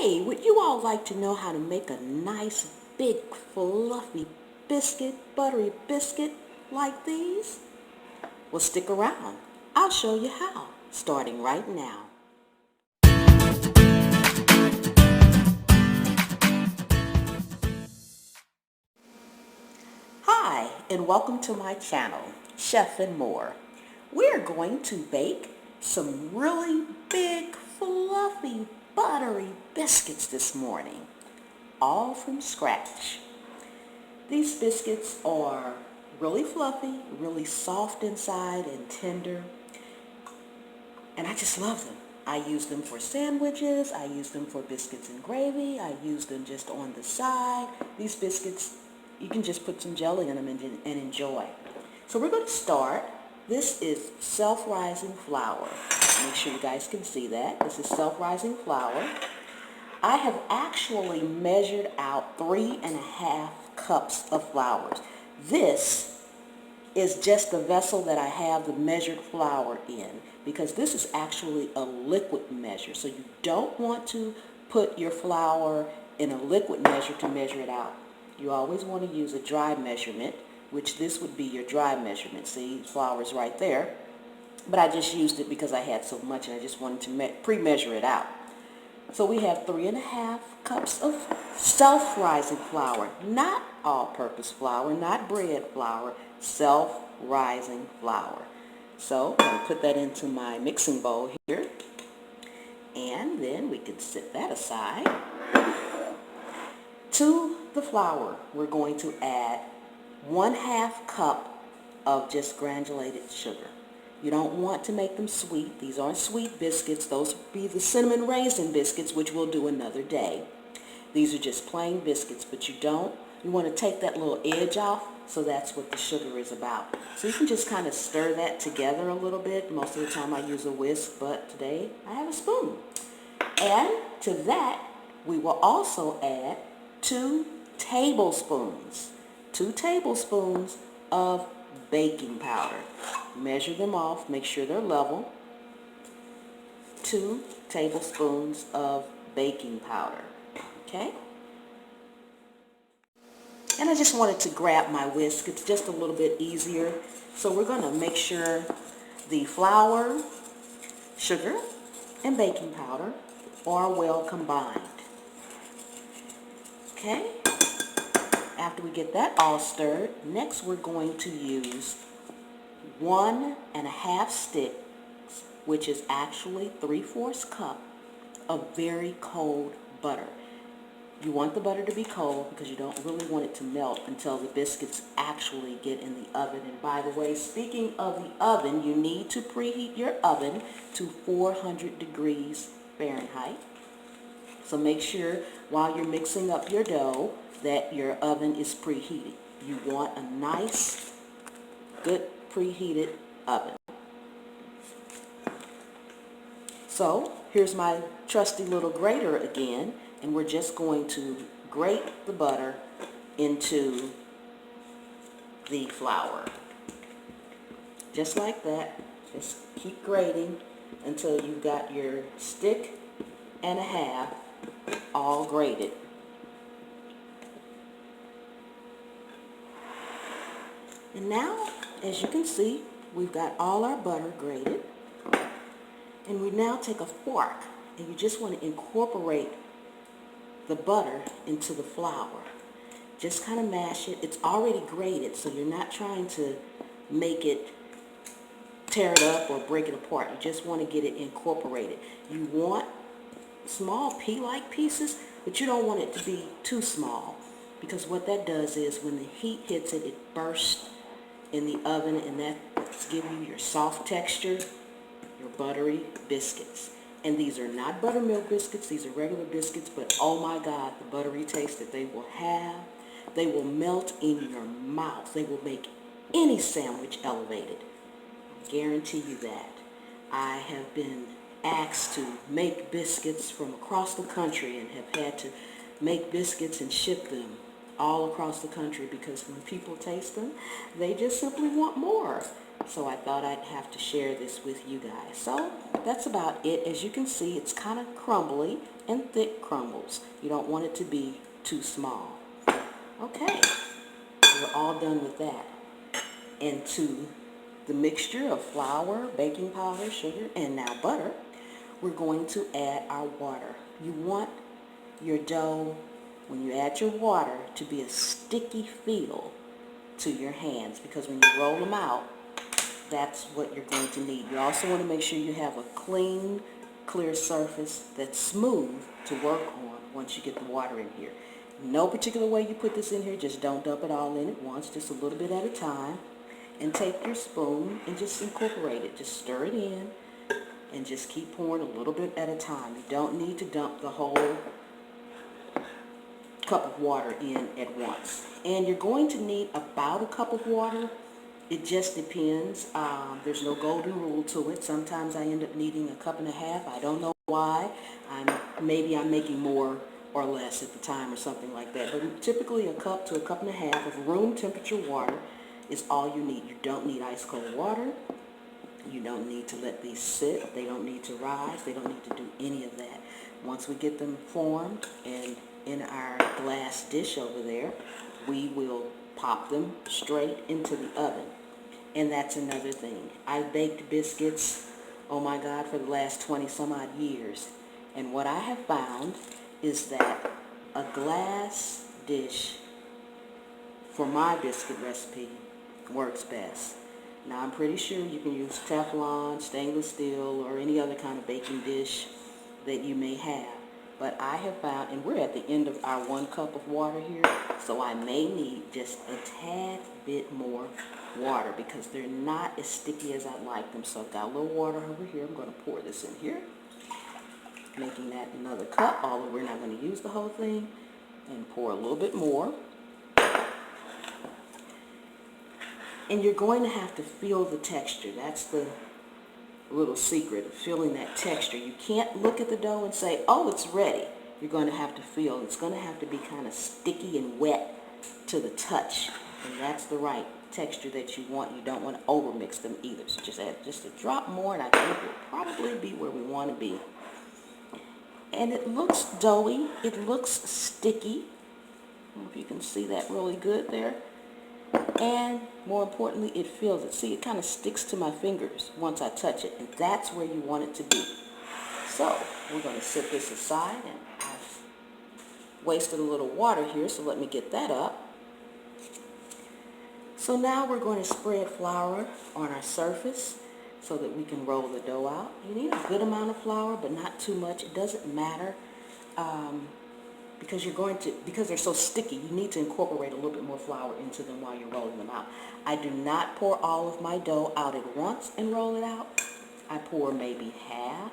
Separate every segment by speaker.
Speaker 1: Hey, would you all like to know how to make a nice, big, fluffy biscuit, buttery biscuit like these? Well, stick around. I'll show you how, starting right now. Hi, and welcome to my channel, Chef and More. We're going to bake some really big, fluffy, buttery biscuits this morning, all from scratch. These biscuits are really fluffy, really soft inside and tender, and I just love them. I use them for sandwiches, I use them for biscuits and gravy, I use them just on the side. These biscuits, you can just put some jelly in them and enjoy. So we're going to start. This is self-rising flour. Make sure you guys can see that. This is self-rising flour. I have actually measured out 3.5 cups of flour. This is just the vessel that I have the measured flour in, because this is actually a liquid measure. So you don't want to put your flour in a liquid measure to measure it out. You always want to use a dry measurement, which this would be your dry measurement. See, flour is right there. But I just used it because I had so much and I just wanted to pre-measure it out. So we have 3.5 cups of self-rising flour, not all-purpose flour, not bread flour, self-rising flour. So I'm going to put that into my mixing bowl here, and then we can set that aside. To the flour, we're going to add 1/2 cup of just granulated sugar. You don't want to make them sweet. These aren't sweet biscuits. Those would be the cinnamon raisin biscuits, which we'll do another day. These are just plain biscuits, but you want to take that little edge off, so that's what the sugar is about. So you can just kind of stir that together a little bit. Most of the time I use a whisk, but today I have a spoon. And to that, we will also add 2 tablespoons. 2 tablespoons of baking powder. Measure them off, make sure they're level. 2 tablespoons of baking powder. Okay? And I just wanted to grab my whisk. It's just a little bit easier. So we're going to make sure the flour, sugar, and baking powder are well combined. Okay? After we get that all stirred, next we're going to use 1.5 sticks, which is actually 3/4 cup of very cold butter. You want the butter to be cold because you don't really want it to melt until the biscuits actually get in the oven. And by the way, speaking of the oven, you need to preheat your oven to 400 degrees Fahrenheit. So make sure while you're mixing up your dough that your oven is preheated. You want a nice, good preheated oven. So here's my trusty little grater again, and we're just going to grate the butter into the flour. Just like that. Just keep grating until you've got your 1.5 sticks all grated. And now, as you can see, we've got all our butter grated. And we now take a fork, and you just want to incorporate the butter into the flour. Just kind of mash it. It's already grated, so you're not trying to make it, tear it up or break it apart. You just want to get it incorporated. You want small pea-like pieces, but you don't want it to be too small, because what that does is when the heat hits it, it bursts in the oven, and that's giving you your soft texture, your buttery biscuits. And these are not buttermilk biscuits, these are regular biscuits, but oh my God, the buttery taste that they will have. They will melt in your mouth. They will make any sandwich elevated. I guarantee you that. I have been asked to make biscuits from across the country and have had to make biscuits and ship them all across the country, because when people taste them, they just simply want more. So I thought I'd have to share this with you guys. So that's about it. As you can see, it's kind of crumbly and thick crumbles. You don't want it to be too small. Okay, we're all done with that. Into the mixture of flour, baking powder, sugar, and now butter, we're going to add our water. You want your dough, when you add your water, to be a sticky feel to your hands, because when you roll them out, that's what you're going to need. You also want to make sure you have a clean, clear surface that's smooth to work on once you get the water in here. No particular way you put this in here, just don't dump it all in at once, just a little bit at a time. And take your spoon and just incorporate it. Just stir it in and just keep pouring a little bit at a time. You don't need to dump the whole cup of water in at once. And you're going to need about a cup of water. It just depends. There's no golden rule to it. Sometimes I end up needing a cup and a half. I don't know why. Maybe I'm making more or less at the time or something like that. But typically a cup to a cup and a half of room temperature water is all you need. You don't need ice cold water. You don't need to let these sit. They don't need to rise. They don't need to do any of that. Once we get them formed and in our glass dish over there, we will pop them straight into the oven. And that's another thing. I've baked biscuits, oh my God, for the last 20 some odd years. And what I have found is that a glass dish for my biscuit recipe works best. Now I'm pretty sure you can use Teflon, stainless steel, or any other kind of baking dish that you may have. But I have found, and we're at the end of our 1 cup of water here, so I may need just a tad bit more water because they're not as sticky as I'd like them. So I've got a little water over here. I'm going to pour this in here, making that another cup, although we're not going to use the whole thing, and pour a little bit more. And you're going to have to feel the texture. That's the little secret of feeling that texture. You can't look at the dough and say, oh, it's ready. You're going to have to feel. It's going to have to be kind of sticky and wet to the touch. And that's the right texture that you want. You don't want to overmix them either. So just add just a drop more, and I think we'll probably be where we want to be. And it looks doughy. It looks sticky. I don't know if you can see that really good there. And more importantly, it feels it. See, it kind of sticks to my fingers once I touch it, and that's where you want it to be. So we're going to set this aside, and I've wasted a little water here, so let me get that up. So now we're going to spread flour on our surface so that we can roll the dough out. You need a good amount of flour, but not too much. It doesn't matter. Because they're so sticky, you need to incorporate a little bit more flour into them while you're rolling them out. I do not pour all of my dough out at once and roll it out. I pour maybe half,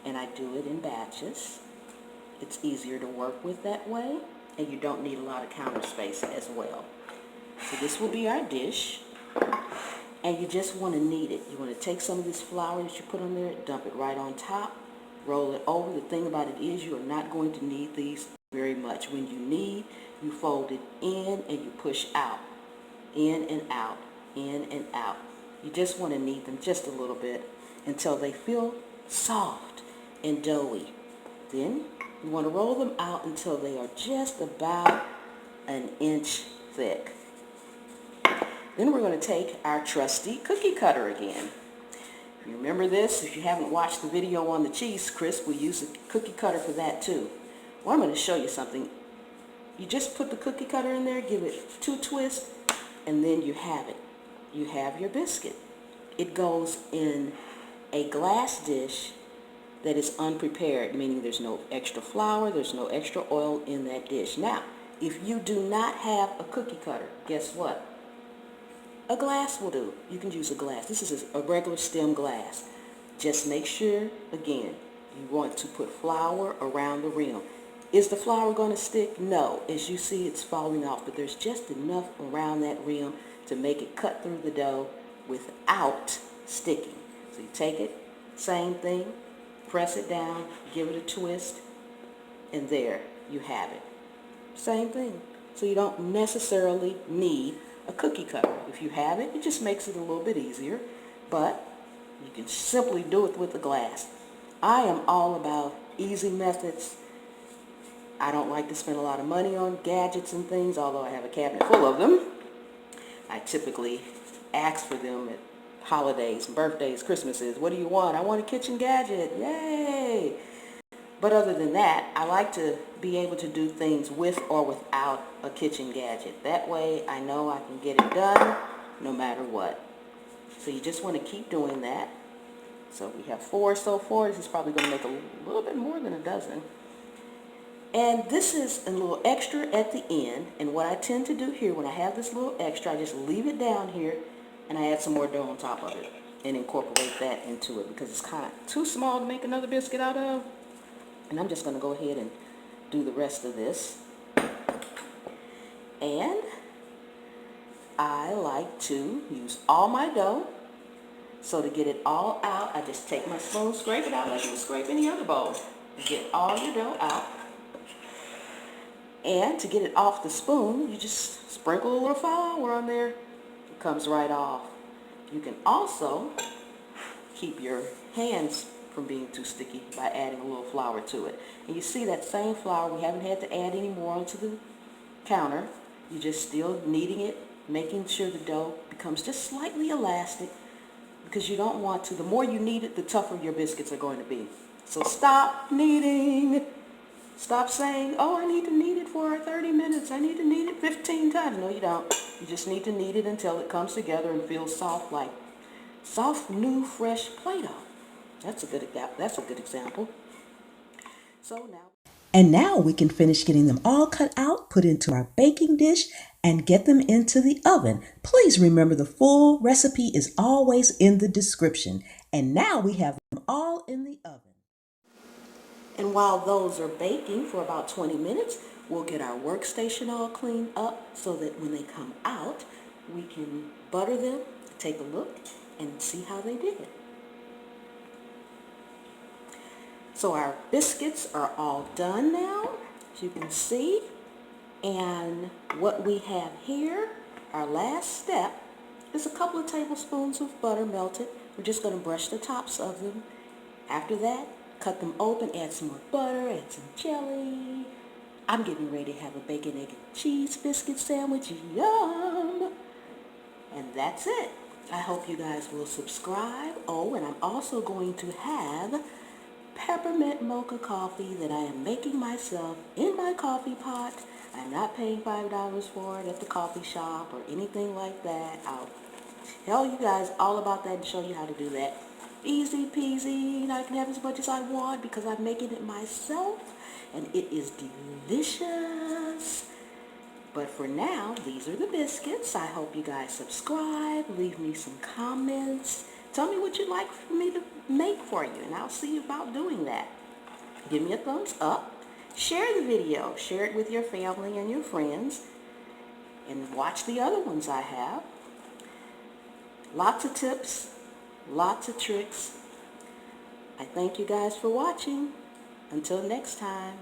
Speaker 1: and I do it in batches. It's easier to work with that way, and you don't need a lot of counter space as well. So this will be our dish, and you just want to knead it. You want to take some of this flour that you put on there, dump it right on top, roll it over. The thing about it is you are not going to knead these very much. When you knead, you fold it in and you push out. In and out, in and out. You just want to knead them just a little bit until they feel soft and doughy. Then you want to roll them out until they are just about an inch thick. Then we're going to take our trusty cookie cutter again. If you remember this, if you haven't watched the video on the cheese crisp, we use a cookie cutter for that too. Well, I'm going to show you something. You just put the cookie cutter in there, give it 2 twists, and then you have it. You have your biscuit. It goes in a glass dish that is unprepared, meaning there's no extra flour, there's no extra oil in that dish. Now, if you do not have a cookie cutter, guess what? A glass will do. You can use a glass. This is a regular stem glass. Just make sure, again, you want to put flour around the rim. Is the flour going to stick? No. As you see, it's falling off, but there's just enough around that rim to make it cut through the dough without sticking. So you take it, same thing, press it down, give it a twist, and there you have it. Same thing. So you don't necessarily need a cookie cutter. If you have it, it just makes it a little bit easier, but You can simply do it with a glass. I am all about easy methods. I don't like to spend a lot of money on gadgets and things, although I have a cabinet full of them. I typically ask for them at holidays, birthdays, Christmases. What do you want? I want a kitchen gadget. Yay! But other than that, I like to be able to do things with or without a kitchen gadget. That way I know I can get it done no matter what. So you just want to keep doing that. So we have 4 so far. This is probably going to make a little bit more than a dozen. And this is a little extra at the end. And what I tend to do here, when I have this little extra, I just leave it down here and I add some more dough on top of it and incorporate that into it because it's kind of too small to make another biscuit out of. And I'm just going to go ahead and do the rest of this. And I like to use all my dough. So to get it all out, I just take my spoon, scrape it out like you would scrape any other bowl. Get all your dough out. And to get it off the spoon, you just sprinkle a little flour on there. It comes right off. You can also keep your hands from being too sticky by adding a little flour to it. And you see that same flour, we haven't had to add any more onto the counter. You're just still kneading it, making sure the dough becomes just slightly elastic because you don't want to. The more you knead it, the tougher your biscuits are going to be. So stop kneading. Stop saying, oh, I need to knead it for 30 minutes. I need to knead it 15 times. No, you don't. You just need to knead it until it comes together and feels soft, like soft, new, fresh Play-Doh. That's a good example. And now we can finish getting them all cut out, put into our baking dish, and get them into the oven. Please remember the full recipe is always in the description. And now we have them all in the oven. And while those are baking for about 20 minutes, we'll get our workstation all cleaned up so that when they come out, we can butter them, take a look, and see how they did. So our biscuits are all done now, as you can see. And what we have here, our last step, is a couple of tablespoons of butter melted. We're just going to brush the tops of them. After that, cut them open, add some more butter, add some jelly. I'm getting ready to have a bacon, egg, and cheese biscuit sandwich. Yum! And that's it. I hope you guys will subscribe. Oh, and I'm also going to have peppermint mocha coffee that I am making myself in my coffee pot. I'm not paying $5 for it at the coffee shop or anything like that. I'll tell you guys all about that and show you how to do that. Easy peasy, and I can have as much as I want because I'm making it myself, and it is delicious. But for now, these are the biscuits. I hope you guys subscribe, leave me some comments. Tell me what you'd like for me to make for you, and I'll see about doing that. Give me a thumbs up. Share the video. Share it with your family and your friends. And watch the other ones I have. Lots of tips. Lots of tricks. I thank you guys for watching. Until next time.